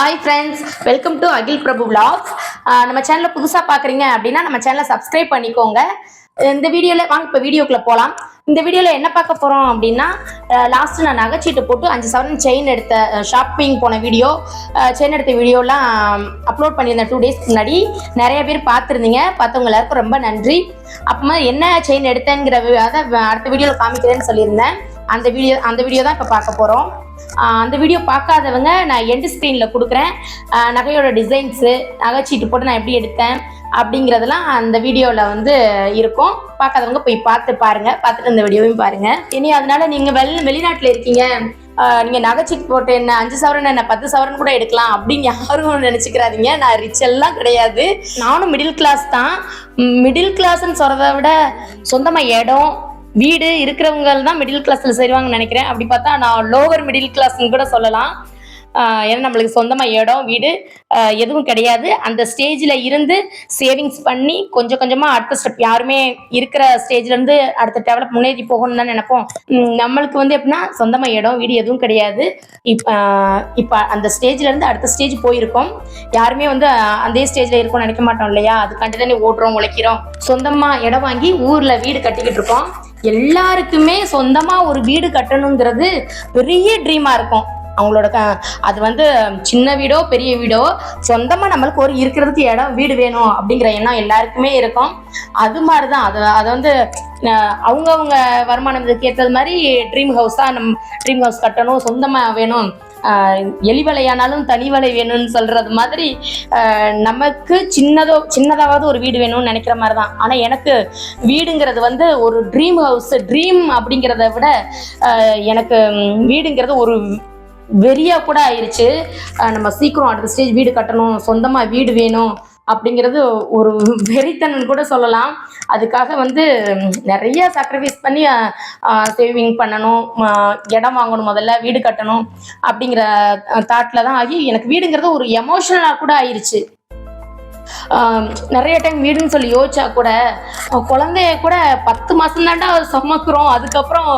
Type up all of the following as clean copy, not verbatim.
Hi friends, welcome to Akhil Prabhu vlogs. நம்ம சேனலை புதுசாக பார்க்குறீங்க அப்படின்னா நம்ம சேனலை சப்ஸ்கிரைப் பண்ணிக்கோங்க. இந்த வீடியோவில் வாங்க இப்போ வீடியோக்குள்ளே போகலாம். இந்த வீடியோவில் என்ன பார்க்க போகிறோம் அப்படின்னா, லாஸ்ட்டு நான் நகைச்சீட்டு போட்டு 5 சவரன் செயின் எடுத்த ஷாப்பிங் போன வீடியோ, செயின் எடுத்த வீடியோலாம் அப்லோட் பண்ணியிருந்தேன் 2 டேஸ்க்கு முன்னாடி. நிறைய பேர் பார்த்துருந்தீங்க. பார்த்தவங்க எல்லாருக்கும் ரொம்ப நன்றி. அப்புறமா என்ன செயின் எடுத்தேங்கிற அதை அடுத்த வீடியோவில் காமிக்கிறேன்னு சொல்லியிருந்தேன். அந்த வீடியோ தான் இப்போ பார்க்க போகிறோம். அந்த வீடியோ பார்க்காதவங்க நான் எண்டு ஸ்க்ரீனில் கொடுக்குறேன். நகையோட டிசைன்ஸு, நகைச்சீட்டு போட்டு நான் எப்படி எடுத்தேன் அப்படிங்கிறதெல்லாம் அந்த வீடியோவில் வந்து இருக்கும். பார்க்காதவங்க போய் பாருங்கள். பார்த்துட்டு இந்த வீடியோவையும் பாருங்கள். இனி அதனால நீங்கள் வெளிநாட்டில் இருக்கீங்க, நீங்கள் நகைச்சீட்டு போட்டு என்ன 5 சவரன் என்ன 10 சவரன் கூட எடுக்கலாம் அப்படின்னு யாரும் நினச்சிக்கிறாதீங்க. நான் ரிச் எல்லாம் கிடையாது. நானும் மிடில் கிளாஸ் தான். மிடில் கிளாஸ்ன்னு சொல்கிறத விட சொந்தமாக இடம் வீடு இருக்கிறவங்க தான் மிடில் கிளாஸில் செய்வாங்கன்னு நினைக்கிறேன். அப்படி பார்த்தா நான் லோவர் மிடில் கிளாஸ்ன்னு கூட சொல்லலாம். ஏன்னா நம்மளுக்கு சொந்தமாக இடம் வீடு எதுவும் கிடையாது. அந்த ஸ்டேஜில் இருந்து சேவிங்ஸ் பண்ணி கொஞ்சம் கொஞ்சமாக அடுத்த ஸ்டெப், யாருமே இருக்கிற ஸ்டேஜ்லேருந்து அடுத்த டெவலப் முன்னேறி போகணும்னு தான் நினைப்போம். நம்மளுக்கு வந்து எப்படின்னா சொந்தமாக இடம் வீடு எதுவும் கிடையாது. இப்போ அந்த ஸ்டேஜ்லேருந்து அடுத்த ஸ்டேஜ் போயிருக்கோம். யாருமே வந்து அதே ஸ்டேஜில் இருக்கோம்னு நினைக்க மாட்டோம் இல்லையா? அதுக்காண்டி தானே ஓடுறோம் உழைக்கிறோம். சொந்தமாக இடம் வாங்கி ஊரில் வீடு கட்டிக்கிட்டு இருக்கோம். எல்லாருக்குமே சொந்தமாக ஒரு வீடு கட்டணுங்கிறது பெரிய ட்ரீமாக இருக்கும் அவங்களோட. அது வந்து சின்ன வீடோ பெரிய வீடோ சொந்தமாக நம்மளுக்கு ஒரு இருக்கிறதுக்கு இடம் வீடு வேணும் அப்படிங்கிற எண்ணம் எல்லாருக்குமே இருக்கும். அது மாதிரி தான் அதை வந்து அவங்கவுங்க வருமானத்துக்கு ஏற்றது மாதிரி ட்ரீம் ஹவுஸாக நம்ம ட்ரீம் ஹவுஸ் கட்டணும், சொந்தமாக வேணும், எலிவலையானாலும் தனி வலை வேணும்னு சொல்றது மாதிரி நமக்கு சின்னதாவது ஒரு வீடு வேணும்னு நினைக்கிற மாதிரி தான். ஆனால் எனக்கு வீடுங்கிறது வந்து ஒரு ட்ரீம் ஹவுஸ். ட்ரீம் அப்படிங்கிறத விட எனக்கு வீடுங்கிறது ஒரு வெறியா கூட ஆயிடுச்சு. நம்ம சீக்கிரம் அடுத்த ஸ்டேஜ் வீடு கட்டணும், சொந்தமாக வீடு வேணும் அப்படிங்கிறது ஒரு வெறித்தனன் கூட சொல்லலாம். அதுக்காக வந்து நிறைய சாக்ரிஃபைஸ் பண்ணி சேவிங் பண்ணணும், இடம் வாங்கணும், முதல்ல வீடு கட்டணும் அப்படிங்கிற தாட்டில் தான் ஆகி எனக்கு வீடுங்கிறது ஒரு எமோஷனலாக கூட ஆயிடுச்சு. நிறைய டைம் வீடுன்னு சொல்லி யோசிச்சா கூட குழந்தைய கூட 10 மாதம் தாண்டா சுமக்கிறோம், அதுக்கப்புறம்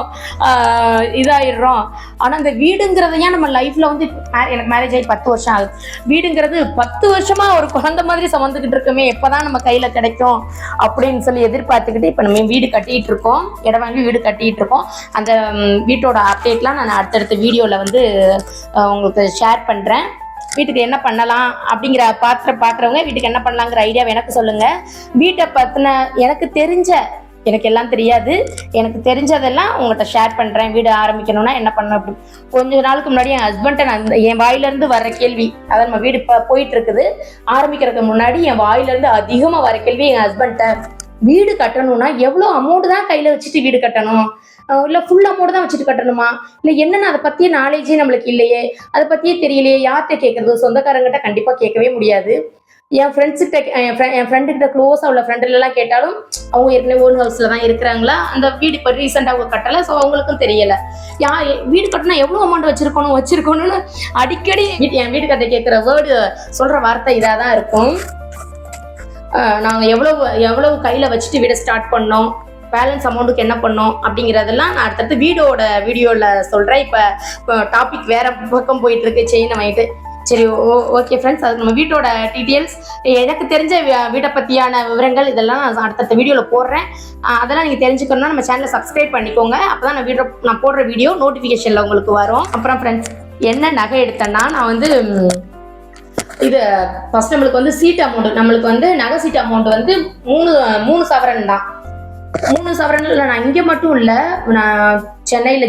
இதாயிடுறோம். ஆனால் அந்த வீடுங்கிறத ஏன் நம்ம லைஃப்பில் வந்து எனக்கு மேரேஜ் ஆகி 10 வருஷம் ஆகுது. வீடுங்கிறது 10 வருஷமாக ஒரு குழந்தை மாதிரி சுமந்துக்கிட்டு இருக்கோமே, எப்போதான் நம்ம கையில் கிடைக்கும் அப்படின்னு சொல்லி எதிர்பார்த்துக்கிட்டு இப்போ நம்ம வீடு கட்டிகிட்டு இருக்கோம். இடம் வாங்கி வீடு கட்டிகிட்டு இருக்கோம். அந்த வீட்டோட அப்டேட்லாம் நான் அடுத்தடுத்த வீடியோவில் வந்து உங்களுக்கு ஷேர் பண்ணுறேன். வீட்டுக்கு என்ன பண்ணலாம் அப்படிங்கிற பார்க்குறவங்க வீட்டுக்கு என்ன பண்ணலாங்கிற ஐடியாவை எனக்கு சொல்லுங்கள். வீட்டை பற்றின எனக்கு எல்லாம் தெரியாது. எனக்கு தெரிஞ்சதெல்லாம் உங்கள்கிட்ட ஷேர் பண்ணுறேன். வீடு ஆரம்பிக்கணும்னா என்ன பண்ணணும் அப்படி. கொஞ்ச நாளுக்கு முன்னாடி என் ஹஸ்பண்டை நான் என் வாயிலேருந்து வர்ற கேள்வி, அதாவது நம்ம வீடு இப்போ போயிட்டு இருக்குது, ஆரம்பிக்கிறதுக்கு முன்னாடி என் வாயிலேருந்து அதிகமாக வர கேள்வி என் ஹஸ்பண்ட்டை, வீடு கட்டணும்னா எவ்வளோ அமௌண்ட் தான் கையில் வச்சுட்டு வீடு கட்டணும், இல்லை ஃபுல் அமௌண்ட் தான் வச்சுட்டு கட்டணுமா, இல்லை என்னென்னு அதை பற்றியே நாலேஜே நம்மளுக்கு இல்லையே, அதை பற்றியே தெரியலையே, யார்கிட்ட கேட்குறது? சொந்தக்காரங்கிட்ட கண்டிப்பாக கேட்கவே முடியாது. என் ஃப்ரெண்ட்ஸ்கிட்ட என் ஃப்ரெண்டுக்கிட்ட க்ளோஸாக உள்ள ஃப்ரெண்டுலாம் கேட்டாலும் அவங்க ஏற்கனவே ஓன் ஹவுஸில் தான் இருக்கிறாங்களா, அந்த வீடு இப்போ ரீசெண்டாக அவங்க கட்டலை, ஸோ அவங்களுக்கும் தெரியலை. வீடு கட்டினா எவ்வளோ அமௌண்ட் வச்சுருக்கணும்னு அடிக்கடி என் வீடு கட்ட கேட்குற சொல்கிற வார்த்தை இதாக தான் இருக்கும். நாங்கள் எவ்வளவு கையில் வச்சுட்டு வீடை ஸ்டார்ட் பண்ணோம், பேலன்ஸ் அமௌண்ட்டுக்கு என்ன பண்ணோம் அப்படிங்கிறதெல்லாம் நான் அடுத்தடுத்து வீடியோவில் சொல்கிறேன். இப்போ டாபிக் வேறு பக்கம் போயிட்டுருக்கு, செயினை வாங்கிட்டு. சரி, ஓகே ஃப்ரெண்ட்ஸ், அது நம்ம வீட்டோட டீட்டெயில்ஸ், எனக்கு தெரிஞ்ச வீட்டை பற்றியான விவரங்கள் இதெல்லாம் நான் அடுத்தடுத்த வீடியோவில் போடுறேன். அதெல்லாம் நீங்கள் தெரிஞ்சுக்கணும்னா நம்ம சேனலை சப்ஸ்கிரைப் பண்ணிக்கோங்க. அப்போ தான் நான் போடுற வீடியோ நோட்டிஃபிகேஷனில் உங்களுக்கு வரும். அப்புறம் ஃப்ரெண்ட்ஸ், என்ன நகை எடுத்தேன்னா, நான் வந்து இது ஃபஸ்ட் நம்மளுக்கு வந்து சீட் அமௌண்ட், நம்மளுக்கு வந்து நகை சீட் அமௌண்ட் வந்து 3 சவரன் தான். 3 சவரன்ல நான் இங்கே மட்டும் இல்லை, நான் சென்னையில்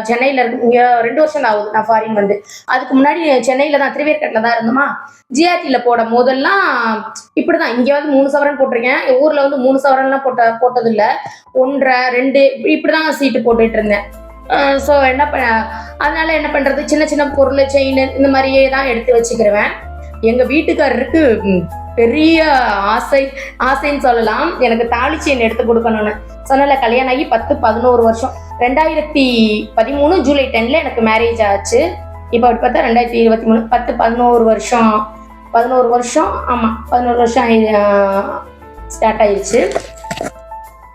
சென்னையில் இங்கே 2 வருஷம் ஆகுது நான் ஃபாரின் வந்து. அதுக்கு முன்னாடி சென்னையில் தான் திருவேற்காட்டில் தான் இருந்தோமா. ஜிஆர்டியில் போடும் போதெல்லாம் இப்படி தான், இங்கே வந்து 3 சவரன் போட்டிருக்கேன். ஊரில் வந்து 3 சவரன்லாம் போட்டதில்லை, 1.5 2 இப்படி தான் சீட்டு போட்டுட்டு இருந்தேன். ஸோ அதனால என்ன பண்ணுறது, சின்ன சின்ன பொருள் செயின் இந்த மாதிரியே தான் எடுத்து வச்சுக்கிருவேன். எங்கள் வீட்டுக்காரருக்கு பெரிய ஆசைன்னு சொல்லலாம், எனக்கு தாலி செயின் எடுத்து கொடுக்கணும்னு. சொன்னல, கல்யாணம் ஆகி 10-11 வருஷம். 2013 ஜூலை 10 எனக்கு மேரேஜ் ஆச்சு. இப்போ அப்படி பார்த்தா 2023 10-11 வருஷம் 11 வருஷம் ஆமாம் 11 வருஷம் ஸ்டார்ட் ஆயிடுச்சு.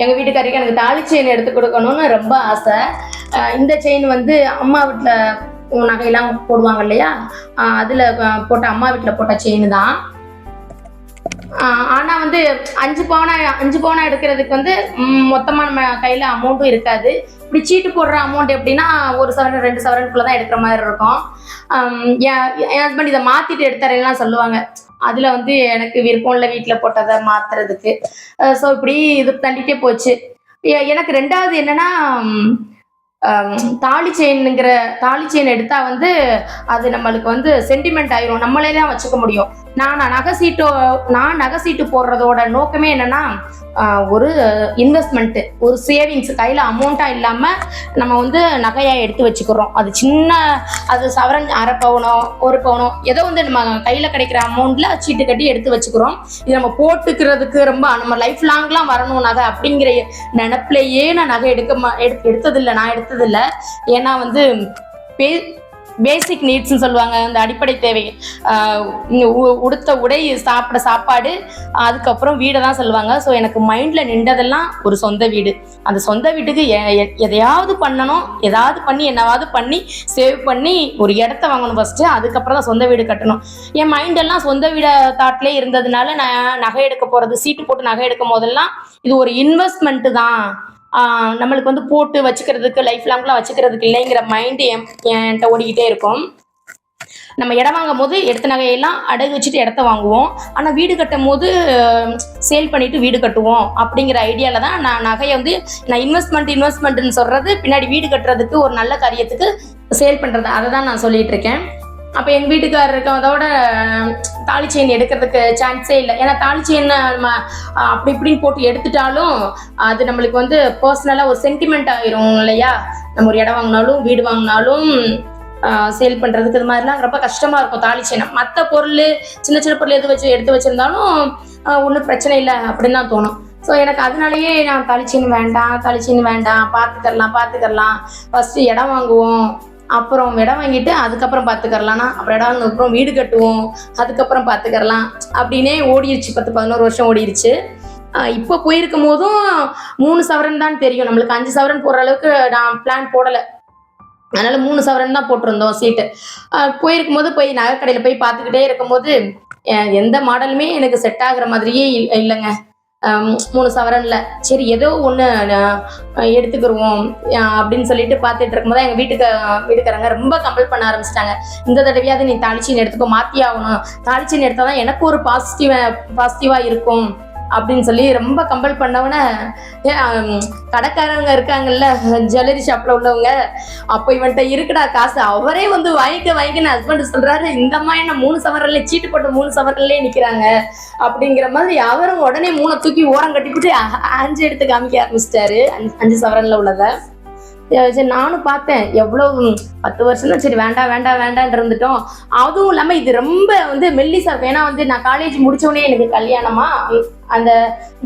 எங்கள் வீட்டுக்காரிக்கு எனக்கு தாலி செயின் எடுத்து கொடுக்கணும்னு ரொம்ப ஆசை. இந்த செயின் வந்து அம்மா வீட்டில் நகையெல்லாம் போடுவாங்க இல்லையா, அதில் போட்ட அம்மா வீட்டில் போட்ட செயின் தான். ஆனால் வந்து 5 பவுனா எடுக்கிறதுக்கு வந்து மொத்தமாக நம்ம கையில் அமௌண்ட்டும் இருக்காது. இப்படி சீட்டு போடுற அமௌண்ட் எப்படின்னா 1 சவரன் 2 சவரனுக்குள்ளே தான் எடுக்கிற மாதிரி இருக்கும். என் ஹஸ்பண்ட் இதை மாற்றிட்டு எடுத்தாரெல்லாம் சொல்லுவாங்க. அதில் வந்து எனக்கு விருப்பம் இல்லை வீட்டில் போட்டதை மாற்றுறதுக்கு. ஸோ இப்படி இது தண்டிகிட்டே போச்சு. எனக்கு 2வது என்னன்னா, தாலி செயின் எடுத்தா வந்து அது நம்மளுக்கு வந்து சென்டிமெண்ட் ஆயிரும். நம்மளே தான் வச்சுக்க முடியும். நான் நகை சீட்டு போடுறதோட நோக்கமே என்னன்னா, ஒரு இன்வெஸ்ட்மெண்ட், ஒரு சேவிங்ஸ், கையில அமௌண்டா இல்லாம நம்ம வந்து நகையா எடுத்து வச்சுக்கிறோம். அது சவரன் 1/2 பவுனோ 1 பவுனோ ஏதோ வந்து நம்ம கையில கிடைக்கிற அமௌண்ட்ல சீட்டு கட்டி எடுத்து வச்சுக்கிறோம். இது நம்ம போட்டுக்கிறதுக்கு நம்ம லைஃப் லாங்லாம் வரணும் நகை அப்படிங்கிற நினைப்பிலேயே நான் நகை எடுத்ததில்லை. நான் எடுத்ததில்லை. ஏன்னா வந்து பேசிக் நீட்ஸ்ன்னு சொல்லுவாங்க, அந்த அடிப்படை தேவை. உடுத்த உடை, சாப்பிட சாப்பாடு, அதுக்கப்புறம் வீடை தான் சொல்லுவாங்க. ஸோ எனக்கு மைண்டில் நின்றதெல்லாம் ஒரு சொந்த வீடு. அந்த சொந்த வீட்டுக்கு எதையாவது பண்ணணும், என்னவாவது பண்ணி சேவ் பண்ணி ஒரு இடத்த வாங்கணும் ஃபஸ்ட்டு. அதுக்கப்புறம் தான் சொந்த வீடு கட்டணும். என் மைண்டெல்லாம் சொந்த வீடை தாட்லேயே இருந்ததுனால நான் நகை எடுக்க போகிறது, சீட்டு போட்டு நகை எடுக்கும் போதெல்லாம் இது ஒரு இன்வெஸ்ட்மெண்ட்டு தான், நம்மளுக்கு வந்து போட்டு வச்சுக்கிறதுக்கு, லைஃப் லாங்லாம் வச்சுக்கிறதுக்கு இல்லைங்கிற மைண்டு என்கிட்ட ஓடிக்கிட்டே இருக்கும். நம்ம இடம் வாங்கும் போது எடுத்த நகையெல்லாம் அடகு வச்சுட்டு இடத்த வாங்குவோம். ஆனால் வீடு கட்டும் போது சேல் பண்ணிட்டு வீடு கட்டுவோம் அப்படிங்கிற ஐடியாவில் தான் நான் நகையை வந்து நான் இன்வெஸ்ட்மெண்ட்னு சொல்கிறது, பின்னாடி வீடு கட்டுறதுக்கு ஒரு நல்ல காரியத்துக்கு சேல் பண்ணுறது, அதை தான் நான் சொல்லிட்டு இருக்கேன். அப்போ எங்கள் வீட்டுக்காரர் இருக்கதோட தாலி செயின் எடுக்கிறதுக்கு சான்ஸே இல்லை. ஏன்னா தாலி செயின் நம்ம அப்படி இப்படின்னு போட்டு எடுத்துட்டாலும் அது நம்மளுக்கு வந்து பர்சனலாக ஒரு சென்டிமெண்ட் ஆகிரும் இல்லையா. நம்ம ஒரு இடம் வாங்கினாலும் வீடு வாங்கினாலும் சேல் பண்ணுறதுக்கு இது மாதிரிலாம் ரொம்ப கஷ்டமாக இருக்கும் தாலி செயின். மற்ற பொருள், சின்ன சின்ன பொருள் எடுத்து வச்சுருந்தாலும் ஒன்றும் பிரச்சனை இல்லை அப்படின்னு தான் தோணும். ஸோ எனக்கு அதனாலேயே நான் தாலி செயின் வேண்டாம், பார்த்துக்கரலாம், ஃபஸ்ட்டு இடம் வாங்குவோம், அப்புறம் இடம் வாங்கிட்டு அதுக்கப்புறம் பார்த்துக்கரலாம்னா, அப்புறம் இடம் வாங்கினதுக்கப்புறம் வீடு கட்டுவோம், அதுக்கப்புறம் பார்த்துக்கரலாம் அப்படின்னே ஓடிடுச்சு. 10-11 வருஷம் ஓடிடுச்சு. இப்போ போயிருக்கும் போதும் 3 சவரன் தான் தெரியும். நம்மளுக்கு 5 சவரன் போடுற அளவுக்கு நான் பிளான் போடலை. அதனால் 3 சவரன் தான் போட்டிருந்தோம் சீட்டு. போயிருக்கும் போது நகைக்கடையில் போய் பார்த்துக்கிட்டே இருக்கும்போது எந்த மாடலுமே எனக்கு செட் ஆகுற மாதிரியே இல்லைங்க. 3 சவரன்ல சரி ஏதோ ஒன்று எடுத்துக்கிடுவோம் அப்படின்னு சொல்லிட்டு பார்த்துட்டு இருக்கும்போது எங்கள் வீட்டுக்காரங்க ரொம்ப கம்பல் பண்ண ஆரம்பிச்சிட்டாங்க. இந்த தடவையாவது நீ தாலி செயின் எடுத்துக்கோ, மாற்றி ஆகணும், தாலி செயின் எடுத்தால் தான் எனக்கு ஒரு பாசிட்டிவாக இருக்கும் அப்படின்னு சொல்லி ரொம்ப கம்பல் பண்ணவன கடைக்காரங்க இருக்காங்கல்ல, ஜுவல்லரி ஷாப்ல உள்ளவங்க, அப்போ இவன்ட்ட இருக்குடா காசு, அவரே வந்து வாங்கிக்கன்னு ஹஸ்பண்ட் சொல்றாரு. இந்த மாதிரி என்ன 3 சவரன்ல சீட்டு போட்டு 3 சவரன்லேயே நிற்கிறாங்க அப்படிங்கிற மாதிரி அவரும் உடனே 3 தூக்கி ஓரம் கட்டிவிட்டு 5 எடுத்து காமிக்க ஆரம்பிச்சிட்டாரு, 5 சவரன்ல உள்ளதை. சரி நானும் பார்த்தேன், எவ்வளோ 10 வருஷம் தான், சரி வேண்டாம் இருந்துட்டோம். அதுவும் இல்லாமல் இது ரொம்ப வந்து மெல்லிசா இருக்கும். ஏன்னா வந்து நான் காலேஜ் முடித்தோடனே எனக்கு கல்யாணமா, அந்த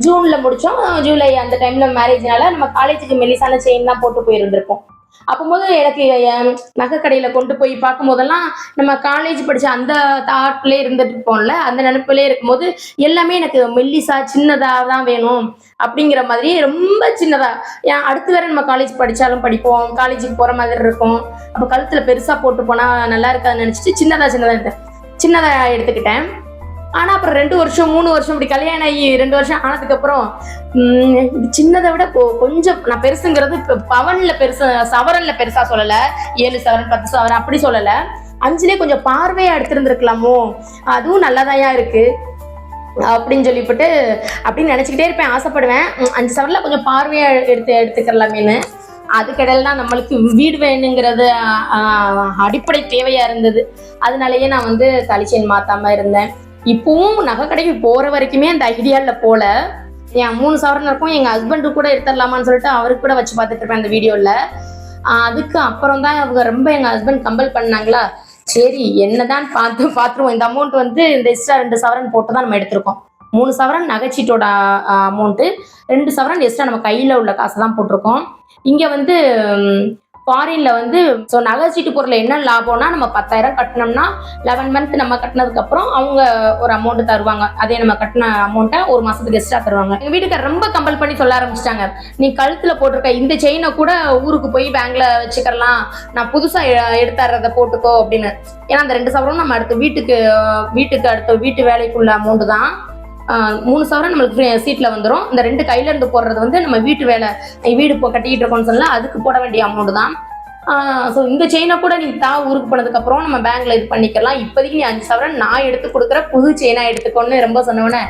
ஜூனில் முடித்தோம், ஜூலை அந்த டைமில் மேரேஜ்னால நம்ம காலேஜுக்கு மெல்லிசான செயின் தான் போட்டு போயிருந்திருப்போம். அப்போது எனக்கு நகை கடையில் கொண்டு போய் பார்க்கும் போதெல்லாம் நம்ம காலேஜ் படித்த அந்த தாட்லேயே இருந்துட்டு இருப்போம்ல, அந்த நினைப்பிலே இருக்கும்போது எல்லாமே எனக்கு மெல்லிசா சின்னதாக தான் வேணும் அப்படிங்கிற மாதிரி, ரொம்ப சின்னதாக. அடுத்து வேற நம்ம காலேஜ் படித்தாலும் படிப்போம், காலேஜுக்கு போகிற மாதிரி இருக்கும், அப்போ கழுத்தில் பெருசாக போட்டு போனால் நல்லா இருக்காதுன்னு நினச்சிட்டு சின்னதாக எடுத்துக்கிட்டேன். ஆனால் அப்புறம் 2 வருஷம் 3 வருஷம் இப்படி கல்யாணம் ஆகி 2 வருஷம் ஆனதுக்கப்புறம் இது சின்னதை விட கொஞ்சம், நான் பெருசுங்கிறது இப்போ பவனில் பெருசு, சவரனில் பெருசாக சொல்லலை, 7 சவரன் 10 சவரன் அப்படி சொல்லலை, 5லே கொஞ்சம் பார்வையாக எடுத்துருந்துருக்கலாமோ, அதுவும் நல்லாதாயா இருக்குது அப்படின்னு சொல்லிவிட்டு அப்படின்னு நினச்சிக்கிட்டே இருப்பேன், ஆசைப்படுவேன். 5 சவரில் கொஞ்சம் பார்வையாக எடுத்துக்கலாமேன்னு. அதுக்கிடையில தான் நம்மளுக்கு வீடு வேணுங்கிறது அடிப்படை தேவையாக இருந்தது. அதனாலேயே நான் வந்து தாலி செயின் மாற்றாமல் இருந்தேன். இப்போவும் நகை கடைக்கு போகிற வரைக்குமே அந்த ஐடியாவில் போல, என் 3 சவரன் இருக்கும், எங்கள் ஹஸ்பண்டு கூட எடுத்துடலாமான்னு சொல்லிட்டு அவருக்கு கூட வச்சு பார்த்துட்டு இருப்பேன் அந்த வீடியோவில். அதுக்கு அப்புறம் தான் அவங்க ரொம்ப எங்கள் ஹஸ்பண்ட் கம்பல் பண்ணாங்களா, சரி என்னதான் பார்த்துருவோம், இந்த அமௌண்ட் வந்து இந்த எக்ஸ்ட்ரா 2 சவரன் போட்டு தான் நம்ம எடுத்திருக்கோம். 3 சவரன் நகைச்சீட்டோட அமௌண்ட்டு, 2 சவரன் எக்ஸ்ட்ரா நம்ம கையில் உள்ள காசு தான் போட்டிருக்கோம். இங்கே வந்து ஃபாரின்ல வந்து ஸோ நகைச்சீட்டு பொருள் என்ன லாபம்னா நம்ம 10,000 கட்டினோம்னா 11 மந்த் நம்ம கட்டினதுக்கு அப்புறம் அவங்க ஒரு அமௌண்ட் தருவாங்க. அதே நம்ம கட்டின அமௌண்ட்டை ஒரு மாசத்துக்கு எக்ஸ்ட்ரா தருவாங்க. எங்க வீட்டுக்கு ரொம்ப கம்பல் பண்ணி சொல்ல ஆரம்பிச்சிட்டாங்க, நீ கழுத்துல போட்டிருக்க இந்த செயினை கூட ஊருக்கு போய் பேங்க்ல வச்சுக்கலாம், நான் புதுசா எடுத்துறத போட்டுக்கோ அப்படின்னு. ஏன்னா அந்த 2 சவரம் நம்ம அடுத்த வீட்டுக்கு அடுத்த வீட்டு வேலைக்குள்ள அமௌண்ட் தான். 3 சவரம் நம்மளுக்கு சீட்ல வந்துடும். இந்த 2 கையில இருந்து போடுறது வந்து நம்ம வீட்டு வேலை வீடு கட்டிக்கிட்டு இருக்கோம்னு சொன்னா அதுக்கு போட வேண்டிய அமௌண்ட் தான். ஸோ இந்த செயினை கூட நீ ஊருக்கு போனதுக்கு அப்புறம் நம்ம பேங்க்ல இது பண்ணிக்கலாம். இப்போதைக்கு நீ 5 சவரம் நான் எடுத்து கொடுக்குற புது செயினா எடுத்துக்கோன்னு ரொம்ப சொன்னோன்னே,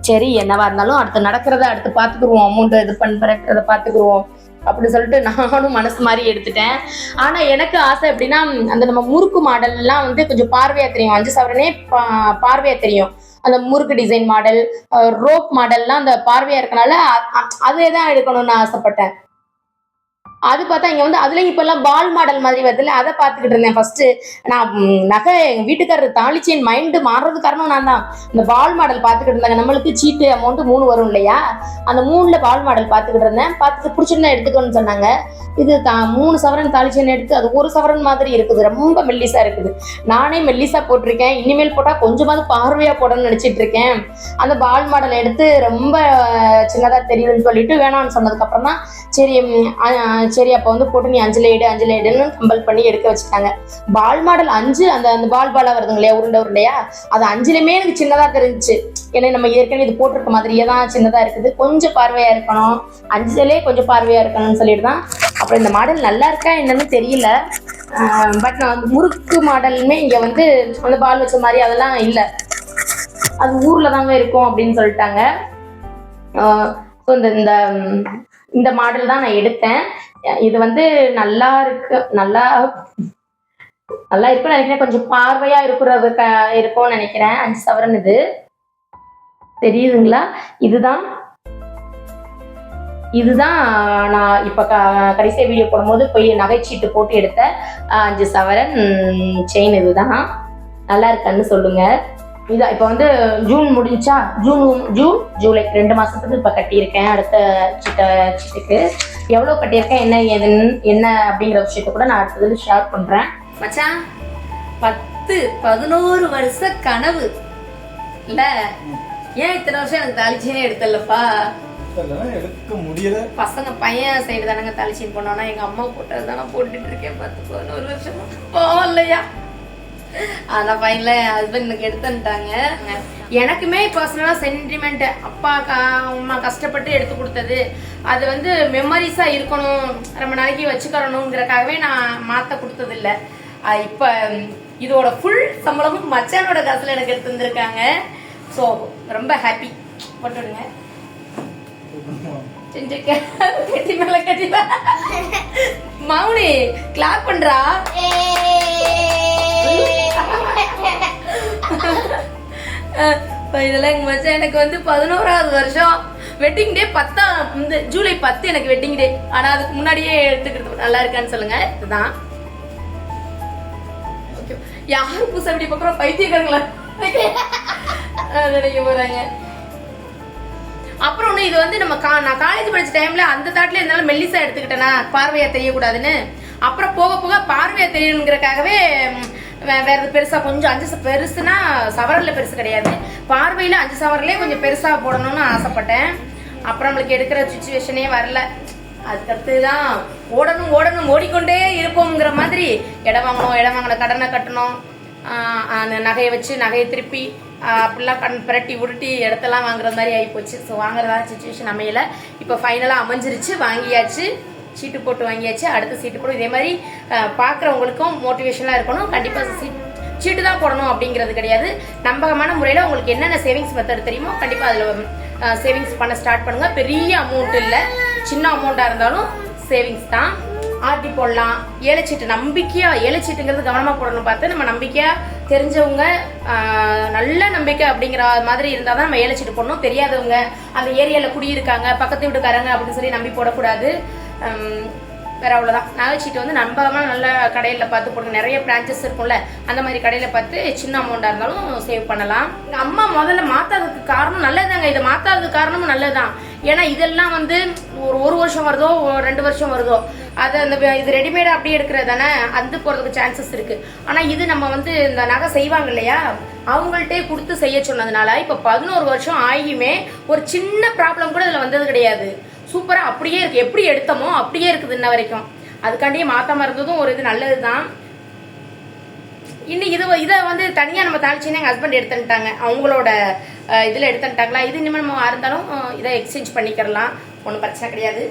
சரி என்னவா இருந்தாலும் அடுத்து நடக்கிறத அடுத்து பார்த்துக்குருவோம், அமௌண்ட் இது பண்ணுறத பார்த்துக்குருவோம் அப்படின்னு சொல்லிட்டு நானும் மனசு மாதிரி எடுத்துட்டேன். ஆனா எனக்கு ஆசை எப்படின்னா, அந்த நம்ம முறுக்கு மாடல் எல்லாம் வந்து கொஞ்சம் பார்வையா தெரியும். 5 சவரனே பார்வையா தெரியும். அந்த முறுக்கு டிசைன் மாடல், ரோப் மாடல்லாம் அந்த பார்வையா இருக்கனால அதே தான் எடுக்கணும்னு ஆசைப்பட்டேன். அது பார்த்தா இங்க வந்து அதுலயும் இப்ப எல்லாம் பால் மாடல் மாதிரி வருதுல்ல, அதை பார்த்துக்கிட்டு இருந்தேன் ஃபர்ஸ்ட். நான் நகை எங்க வீட்டுக்காரர் தாலி செயின் மைண்டு மாறுறது காரணம் நான் தான். இந்த பால் மாடல் பார்த்துக்கிட்டு இருந்தாங்க. நம்மளுக்கு சீட்டு அமௌண்ட் 3 வரும் இல்லையா, அந்த 3ல பால் மாடல் பார்த்துக்கிட்டு இருந்தேன். பார்த்துட்டு பிடிச்சிருந்தா எடுத்துக்கோன்னு சொன்னாங்க. இது 3 சவரன் தாலி செயின் எடுத்து அது 1 சவரன் மாதிரி இருக்குது, ரொம்ப மெல்லிசா இருக்குது. நானே மெல்லிசா போட்டிருக்கேன், இனிமேல் போட்டா கொஞ்சமாவது பார்வையா போடணும்னு நினைச்சிட்டு இருக்கேன். அந்த பால் மாடல் எடுத்து ரொம்ப சின்னதா தெரியுதுன்னு சொல்லிட்டு வேணாம்னு சொன்னதுக்கு அப்புறம் தான் சரி அப்போ வந்து போட்டு நீ 5ல எடுன்னு கம்பல் பண்ணி எடுக்க வச்சுட்டாங்க. பால் மாடல் 5 அந்த பாலா வருதுங்க இல்லையா, உருண்டையா, அது 5லயுமே எனக்கு சின்னதா தெரிஞ்சிச்சு. ஏன்னா நம்ம ஏற்கனவே இது போட்டிருக்க மாதிரியே தான் சின்னதா இருக்குது, கொஞ்சம் பார்வையா இருக்கணும், 5லயே கொஞ்சம் பார்வையா இருக்கணும்னு சொல்லிட்டு தான். அப்புறம் இந்த மாடல் நல்லா இருக்கா என்னன்னு தெரியல. பட் நான் அந்த முறுக்கு மாடலுமே இங்க வந்து அந்த பால் வச்ச மாதிரி அதெல்லாம் இல்லை, அது ஊர்ல தாங்க இருக்கும் அப்படின்னு சொல்லிட்டாங்க. இந்த மாடல் தான் நான் எடுத்தேன். இது வந்து நல்லா இருக்குன்னு நினைக்கிறேன். கொஞ்சம் பார்வையா இருக்கும்னு நினைக்கிறேன். 5 சவரன் இது தெரியுதுங்களா? இதுதான் நான் இப்ப கடைசியா வீடியோ போடும்போது போய் நகைச்சீட்டு போட்டு எடுத்த 5 சவரன் செயின். இதுதான் நல்லா இருக்கான்னு சொல்லுங்க. இதான் இப்போ வந்து ஜூன் முடிஞ்சா, ஜூன் ஜூலை 2 மாசத்துக்கு இப்போ கட்டியிருக்கேன். அடுத்த சீட்டுக்கு எவ்வளோ கட்டியிருக்கேன், என்ன அப்படிங்கிற விஷயத்த கூட நான் அடுத்தது ஷேர் பண்றேன். மச்சான் 10-11 வருஷ கனவு இல்ல, ஏன் இத்தனை வருஷம் எனக்கு தாலிச்சேனே எடுத்தல்லப்பா? எடுக்க முடியல. பசங்க பையன் சைடு தானங்க தாலிச்சேன் பண்ணோம்னா, எங்க அம்மா போட்டது தானே போட்டுட்டு இருக்கேன் 10-11 வருஷமா. போகலையா? ஆனா ஃபைனல ஹஸ்பண்ட் எனக்கு எடுத்துட்டாங்க. எனக்குமே பர்சனலா சென்டிமெண்ட், அப்பா அம்மா கஷ்டப்பட்டு எடுத்து கொடுத்தது அது வந்து மெமரிஸா இருக்கணும், ரொம்ப நாளைக்கு வச்சுக்கணுங்கிறக்காகவே நான் மாத்த கொடுத்தது இல்லை. இப்ப இதோட ஃபுல் சம்பளமும் மச்சானோட காசுல எனக்கு எடுத்து வந்திருக்காங்க. ஸோ ரொம்ப ஹாப்பி. போட்டுடுங்க கட்டி மேல கட்டி மௌனி கிளாப் பண்றா. இதெல்லாம் எங்க மச்சான் எனக்கு வந்து 11வது வருஷம் வெட்டிங் டே 10 ஜூலை 10 எனக்கு வெட்டிங் டே. ஆனா அதுக்கு முன்னாடியே எடுத்துக்கிறது. நல்லா இருக்கான்னு சொல்லுங்க. இதுதான் யாரும் புதுசா எப்படி பாக்குறோம், பைத்தியக்காரங்களா நினைக்க போறாங்க. அப்புறம் ஒண்ணு, இது வந்து நான் காலேஜ் படிச்ச டைம்ல அந்த தாட்ல இருந்தாலும் மெல்லிசா எடுத்துக்கிட்டேன்னா பார்வையா தெரியக்கூடாதுன்னு. அப்புறம் போக போக பார்வையா தெரியணுங்கிறக்காகவே வேற பெருசா கொஞ்சம் 5 பெருசுனா சவரன்ல பெருசு கிடையாது, பார்வையில 5 சவரன்லயே கொஞ்சம் பெருசா போடணும்னு ஆசைப்பட்டேன். அப்புறம் நம்மளுக்கு எடுக்கிற சுச்சுவேஷனே வரல. அதுக்கடுத்துதான் ஓடணும் ஓடிக்கொண்டே இருப்போம்ங்கிற மாதிரி இடம் வாங்கின கடனை கட்டணும், அந்த நகையை வச்சு நகையை திருப்பி அப்படிலாம் பிரட்டி உருட்டி இடத்தெல்லாம் வாங்குற மாதிரி ஆகிப்போச்சு. ஸோ வாங்குறதா சுச்சுவேஷன் அமையல. இப்போ ஃபைனலாக அமைஞ்சிருச்சு, வாங்கியாச்சு, சீட்டு போட்டு வாங்கியாச்சு. அடுத்த சீட்டு போடும். இதே மாதிரி பார்க்குறவங்களுக்கும் மோட்டிவேஷனாக இருக்கணும். கண்டிப்பாக சீட்டு தான் போடணும் அப்படிங்கிறது கிடையாது. நம்பகமான முறையில் உங்களுக்கு என்னென்ன சேவிங்ஸ் மெத்தட் தெரியுமோ கண்டிப்பாக அதில் சேவிங்ஸ் பண்ண ஸ்டார்ட் பண்ணுங்கள். பெரிய அமௌண்ட் இல்லை, சின்ன அமௌண்ட்டாக இருந்தாலும் சேவிங்ஸ் தான். ஆர்டி போடலாம். ஏலச்சீட்டு நம்பிக்கையாக, ஏலச்சீட்டுங்கிறது கவனமாக போடணும் பார்த்து. நம்ம நம்பிக்கையாக தெரிஞ்சவங்க, நல்ல நம்பிக்கை அப்படிங்கிற மாதிரி இருந்தால் தான் நம்ம ஏலச்சீட்டு போடணும். தெரியாதவங்க, அந்த ஏரியாவில் குடியிருக்காங்க, பக்கத்து வீட்டுக்காரங்க அப்படின்னு சொல்லி நம்பி போடக்கூடாது. வேற அவ்வளோதான். நகைச்சீட்டு வந்து நம்பகமாக நல்ல கடையில் பார்த்து போடுங்க. நிறைய பிரான்ச்சஸ் இருக்கும்ல, அந்த மாதிரி கடையில் பார்த்து சின்ன அமௌண்ட்டாக இருந்தாலும் சேவ் பண்ணலாம். அம்மா முதல்ல மாற்றாததுக்கு காரணம் நல்லதுதாங்க. இதை மாற்றாததுக்கு காரணமும் நல்லதுதான். ஏன்னா இதெல்லாம் வந்து ஒரு வருஷம் வருதோ 2 வருஷம் வருதோ அது அந்த இது ரெடிமேடாக அப்படியே எடுக்கிறது தானே அது போகிறதுக்கு சான்சஸ் இருக்குது. ஆனால் இது நம்ம வந்து இந்த நகை செய்வாங்க இல்லையா அவங்கள்ட்டே கொடுத்து செய்ய சொன்னதுனால இப்போ 11 வருஷம் ஆகியுமே ஒரு சின்ன ப்ராப்ளம் கூட இதில் வந்தது கிடையாது. சூப்பராக அப்படியே இருக்குது, எப்படி எடுத்தோமோ அப்படியே இருக்குது இன்ன வரைக்கும். அதுக்காண்டியே மாற்றாமல் இருந்ததும் ஒரு இது நல்லது தான். இன்னும் இதை வந்து தனியாக நம்ம தாளிச்சின்னு எங்கள் ஹஸ்பண்ட் எடுத்துட்டாங்க, அவங்களோட இதில் எடுத்துட்டாங்களா. இது இனிமேல் நம்ம இருந்தாலும் இதை எக்ஸ்சேஞ்ச் பண்ணிக்கிறலாம், ஒன்றும் பிரச்சனை கிடையாது.